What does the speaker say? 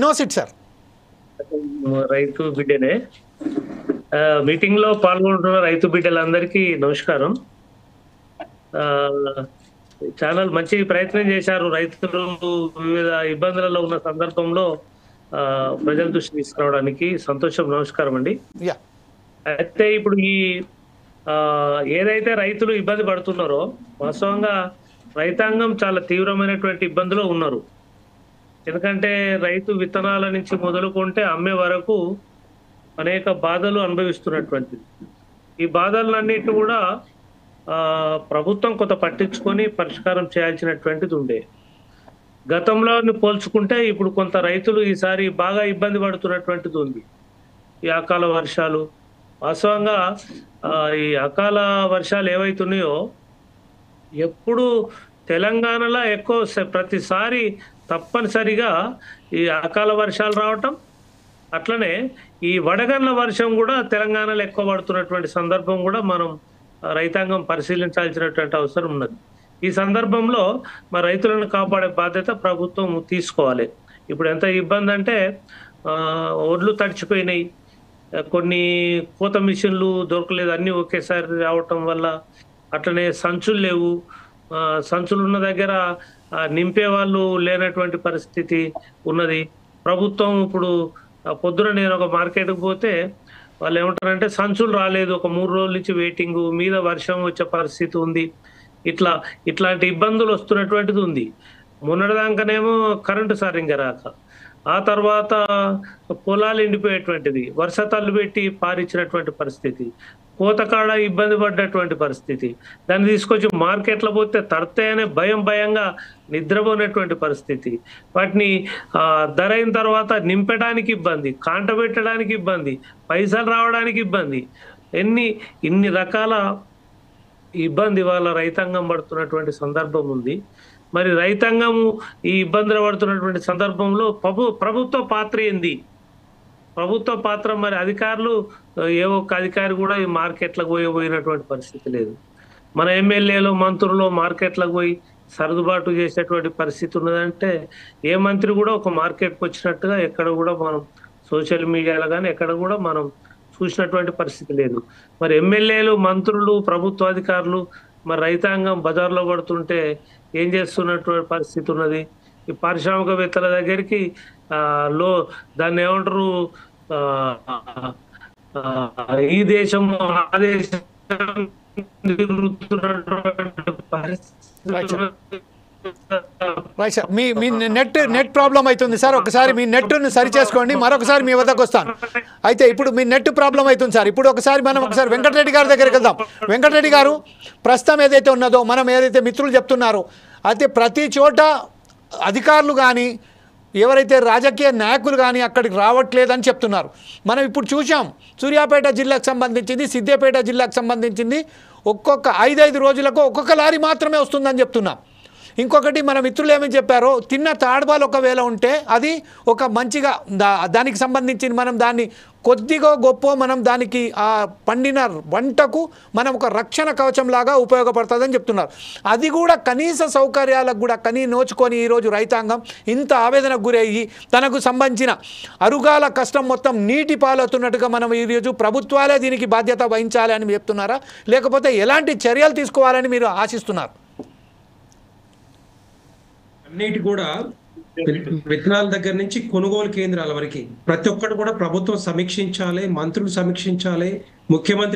knows it, sir. రైతు బిడ్డనే meeting లో పాల్గొంటున్న రైతు బిడ్డలందరికీ నమస్కారం. ఛానల్ మంచి ప్రయత్నం చేశారు. రైతులు వివిధ ఇబ్బందులలో ఉన్న సందర్భంలో ప్రజల దృష్టి తీసుకురావడానికి సంతోషం. నమస్కారం అండి. అయితే ఇప్పుడు ఈ ఏదైతే రైతులు ఇబ్బంది పడుతున్నారో వాస్తవంగా రైతాంగం చాలా తీవ్రమైనటువంటి ఇబ్బందులు ఉన్నారు. ఎందుకంటే రైతు విత్తనాల నుంచి మొదలుకుంటే అమ్మే వరకు అనేక బాధలు అనుభవిస్తున్నటువంటిది. ఈ బాధలన్నిటి కూడా ప్రభుత్వం కొంత పట్టించుకొని పరిష్కారం చేయాల్సినటువంటిది ఉండే. గతంలో పోల్చుకుంటే ఇప్పుడు కొంత రైతులు ఈసారి బాగా ఇబ్బంది పడుతున్నటువంటిది ఉంది. ఈ అకాల వర్షాలు వాస్తవంగా ఈ అకాల వర్షాలు ఏవైతున్నాయో ఎప్పుడు తెలంగాణలో ఎక్కువ ప్రతిసారి తప్పనిసరిగా ఈ అకాల వర్షాలు రావటం, అట్లనే ఈ వడగండ్ల వర్షం కూడా తెలంగాణలో ఎక్కువ పడుతున్నటువంటి సందర్భం కూడా మనం రైతాంగం పరిశీలించాల్సినటువంటి అవసరం ఉన్నది. ఈ సందర్భంలో మరి రైతులను కాపాడే బాధ్యత ప్రభుత్వం తీసుకోవాలి. ఇప్పుడు ఎంత ఇబ్బంది అంటే ఒడ్లు తడిచిపోయినాయి, కొన్ని కోత మిషన్లు దొరకలేదు, అన్నీ ఒకేసారి రావటం వల్ల. అట్లనే సంచులు లేవు, సంచులు ఉన్న దగ్గర నింపే వాళ్ళు లేనటువంటి పరిస్థితి ఉన్నది. ప్రభుత్వం ఇప్పుడు పొద్దున నేను ఒక మార్కెట్కి పోతే వాళ్ళు ఏమంటారంటే సంచులు రాలేదు, ఒక 3 రోజుల నుంచి వెయిటింగ్, మీద వర్షం వచ్చే పరిస్థితి ఉంది. ఇట్లాంటి ఇబ్బందులు వస్తున్నటువంటిది ఉంది. మొన్నటిదాకానేమో కరెంటు సరిగ్గా రాక, ఆ తర్వాత పొలాలు ఎండిపోయేటువంటిది, వర్షాతాలు పెట్టి పారిచ్చినటువంటి పరిస్థితి, కోతకాడ ఇబ్బంది పడ్డటువంటి పరిస్థితి, దాన్ని తీసుకొచ్చి మార్కెట్లో పోతే తడతాయనే భయంగా నిద్రపోయినటువంటి పరిస్థితి, వాటిని ధర అయిన తర్వాత నింపడానికి ఇబ్బంది, కాంట పెట్టడానికి ఇబ్బంది, పైసలు రావడానికి ఇబ్బంది, ఇన్ని రకాల ఇబ్బంది వాళ్ళ రైతాంగం పడుతున్నటువంటి సందర్భం ఉంది. మరి రైతాంగము ఈ ఇబ్బందులు పడుతున్నటువంటి సందర్భంలో ప్రభుత్వ పాత్ర ఏంది? ప్రభుత్వ పాత్ర మరి అధికారులు ఏ ఒక్క అధికారి కూడా ఈ మార్కెట్లకు పోయినటువంటి పరిస్థితి లేదు. మన ఎమ్మెల్యేలు మంత్రులు మార్కెట్లకు పోయి సర్దుబాటు చేసేటువంటి పరిస్థితి ఉన్నదంటే ఏ మంత్రి కూడా ఒక మార్కెట్కి వచ్చినట్టుగా ఎక్కడ కూడా మనం సోషల్ మీడియాలో కానీ ఎక్కడ కూడా మనం చూసినటువంటి పరిస్థితి లేదు. మరి ఎమ్మెల్యేలు, మంత్రులు, ప్రభుత్వ అధికారులు మరి రైతాంగం బజార్లో పడుతుంటే ఏం చేస్తున్నటువంటి పరిస్థితి ఉన్నది. ఈ పారిశ్రామికవేత్తల దగ్గరికి దాన్ని ఏమంటారు, ఈ దేశం ఆ దేశం మీ నెట్ ప్రాబ్లం అవుతుంది సార్. ఒకసారి మీ నెట్ను సరి చేసుకోండి, మరొకసారి మీ వద్దకు వస్తాను. అయితే ఇప్పుడు మీ నెట్ ప్రాబ్లం అవుతుంది సార్. ఇప్పుడు మనం ఒకసారి వెంకటరెడ్డి గారి దగ్గరికి వెళ్దాం. వెంకటరెడ్డి గారు, ప్రస్తుతం ఏదైతే ఉన్నదో మనం ఏదైతే మిత్రులు చెప్తున్నారో అయితే ప్రతి చోట అధికారులు కానీ ఎవరైతే రాజకీయ నాయకులు కానీ అక్కడికి రావట్లేదని చెప్తున్నారు. మనం ఇప్పుడు చూసాం, సూర్యాపేట జిల్లాకు సంబంధించింది, సిద్దిపేట జిల్లాకు సంబంధించింది ఒక్కొక్క 5 రోజులకు ఒక్కొక్క లారీ మాత్రమే వస్తుందని చెప్తున్నాం. ఇంకొకటి మన మిత్రులు ఏమని చెప్పారో, తిన్న తాడ్బాలు ఒకవేళ ఉంటే అది ఒక మంచిగా దానికి సంబంధించి మనం దాన్ని కొద్దిగా గొప్ప మనం దానికి ఆ పండిన వంటకు మనం ఒక రక్షణ కవచం లాగా ఉపయోగపడుతుందని చెప్తున్నారు. అది కూడా కనీస సౌకర్యాలకు కూడా నోచుకొని ఈరోజు రైతాంగం ఇంత ఆవేదనకు గురయ్యి తనకు సంబంధించిన అరుగాల కష్టం మొత్తం నీటి పాలవుతున్నట్టుగా మనం ఈరోజు ప్రభుత్వాలే దీనికి బాధ్యత వహించాలి అని చెప్తున్నారా, లేకపోతే ఎలాంటి చర్యలు తీసుకోవాలని మీరు ఆశిస్తున్నారు? అన్నిటి కూడా విత్తనాల దగ్గర నుంచి కొనుగోలు కేంద్రాల వరకు ప్రతి ఒక్కటి కూడా ప్రభుత్వం సమీక్షించాలి, మంత్రులు సమీక్షించాలి, ముఖ్యమంత్రి